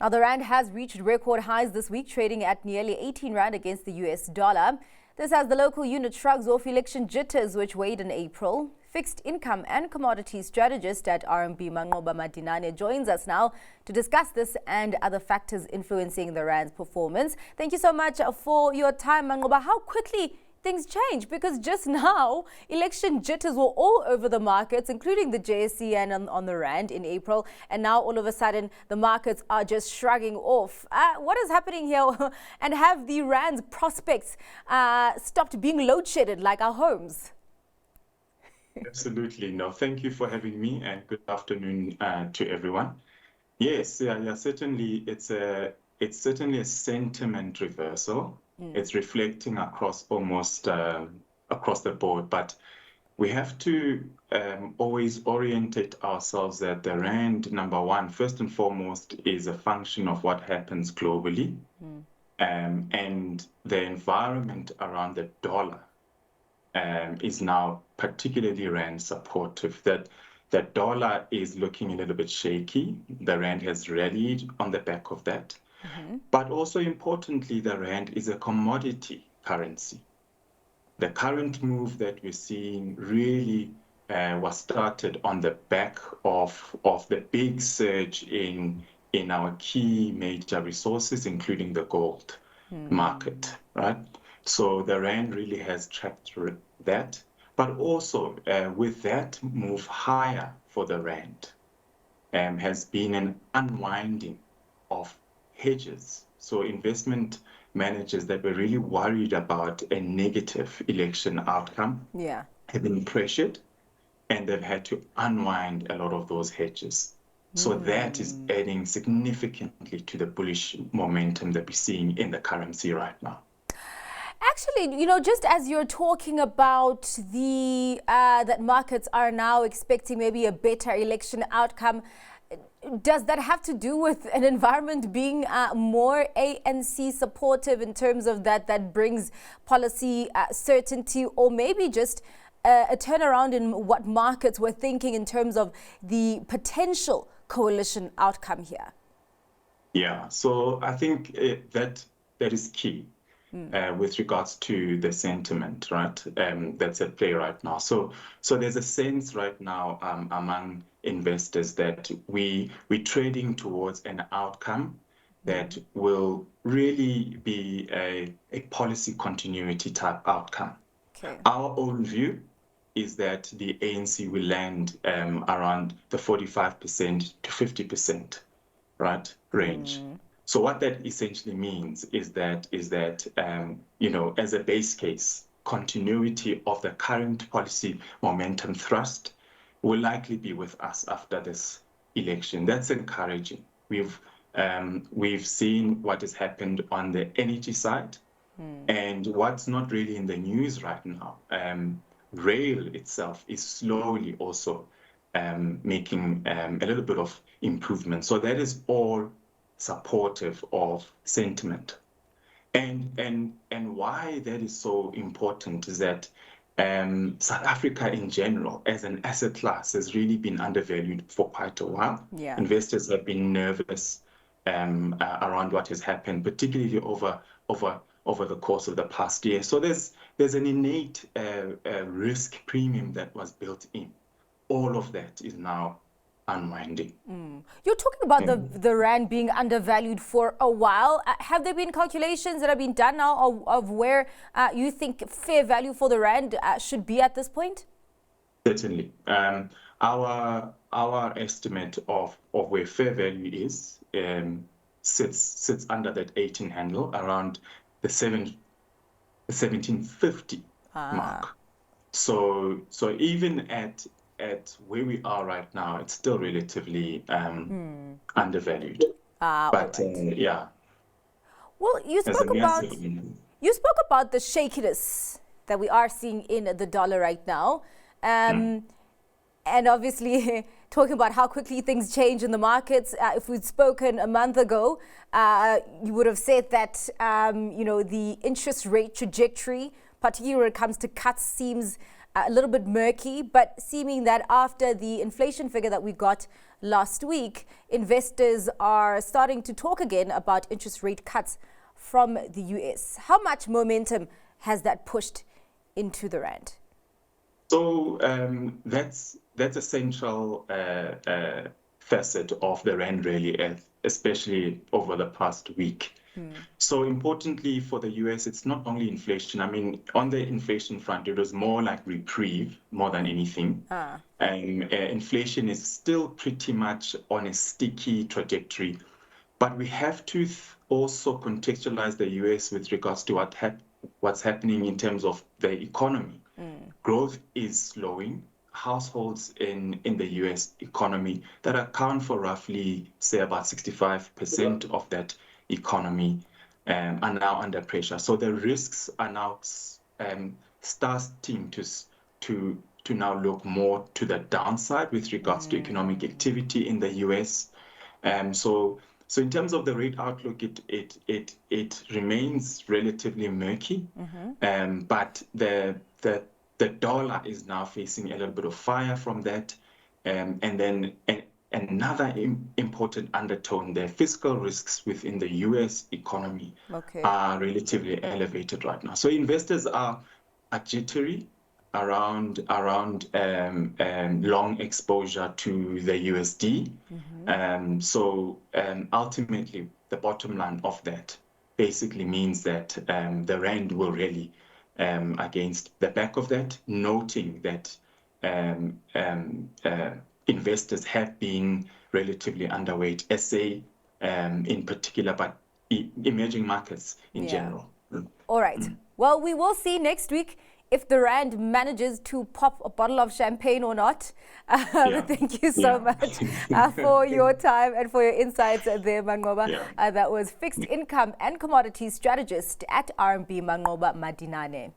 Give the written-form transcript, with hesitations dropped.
Now, the rand has reached record highs this week, trading at nearly 18 rand against the US dollar. This as the local unit shrugs off election jitters which weighed in April. Fixed income and commodities strategist at RMB Manqoba Madinane joins us now to discuss this and other factors influencing the rand's performance. Thank you so much for your time, Manqoba. How quickly things change, because just now election jitters were all over the markets, including the JSE and on the rand in April, and now all of a sudden the markets are just shrugging off. What is happening here? And have the rand's prospects stopped being load shedded like our homes? Absolutely. No, thank you for having me, and good afternoon to everyone. Yes, certainly it's certainly a sentiment reversal. It's reflecting across almost across the board, but we have to always orientate ourselves that the rand, number one, first and foremost, is a function of what happens globally, and the environment around the dollar is now particularly rand supportive. That dollar is looking a little bit shaky. The rand has rallied on the back of that. But also importantly, the rand is a commodity currency. The current move that we're seeing really was started on the back of the big surge in our key major resources, including the gold market, right? So the rand really has tracked that, but also with that move higher for the rand has been an unwinding of hedges. So investment managers that were really worried about a negative election outcome have been pressured, and they've had to unwind a lot of those hedges. So that is adding significantly to the bullish momentum that we're seeing in the currency right now. Actually, just as you're talking about the that markets are now expecting maybe a better election outcome, does that have to do with an environment being more ANC supportive in terms of that brings policy certainty, or maybe just a turnaround in what markets were thinking in terms of the potential coalition outcome here? Yeah, so I think that is key. With regards to the sentiment, right? That's at play right now. So there's a sense right now among investors that we're trading towards an outcome that will really be a policy continuity type outcome. Our own view is that the ANC will land around the 45% to 50%, right, range. So what that essentially means is that as a base case, continuity of the current policy momentum thrust will likely be with us after this election. That's encouraging. We've seen what has happened on the energy side, and what's not really in the news right now. Rail itself is slowly also making a little bit of improvement. So that is all supportive of sentiment. And why that is so important is that South Africa in general, as an asset class, has really been undervalued for quite a while. Investors have been nervous around what has happened, particularly over the course of the past year. So there's an innate risk premium that was built in. All of that is now unwinding. You're talking about the rand being undervalued for a while. Have there been calculations that have been done now of where you think fair value for the rand should be at this point? Certainly. Our estimate of where fair value is sits under that 18 handle, around the 1750 mark. So even at where we are right now, it's still relatively undervalued. But yeah. Well, you spoke about the shakiness that we are seeing in the dollar right now, and obviously talking about how quickly things change in the markets. If we'd spoken a month ago, you would have said that the interest rate trajectory, particularly when it comes to cuts, seems a little bit murky, but seeming that after the inflation figure that we got last week, investors are starting to talk again about interest rate cuts from the US. How much momentum has that pushed into the rand? So that's a central facet of the rand rally, especially over the past week. So importantly for the US, it's not only inflation. I mean, on the inflation front, it was more like reprieve more than anything. Inflation is still pretty much on a sticky trajectory. But we have to also contextualize the US with regards to what's happening in terms of the economy. Growth is slowing. Households in the US economy that account for roughly, say, about 65% of that economy are now under pressure. So the risks are now starting to now look more to the downside with regards to economic activity in the US. So in terms of the rate outlook, it remains relatively murky, but the dollar is now facing a little bit of fire from that, and then another important undertone: the fiscal risks within the U.S. economy are relatively elevated right now. So investors are jittery around long exposure to the USD. So ultimately, the bottom line of that basically means that the rand will rally against the back of that, noting that investors have been relatively underweight SA in particular, but emerging markets in general. All right. Well, we will see next week if the rand manages to pop a bottle of champagne or not. Thank you so much for your time and for your insights there, Manqoba. That was Fixed Income and Commodities Strategist at RMB, Manqoba Madinane.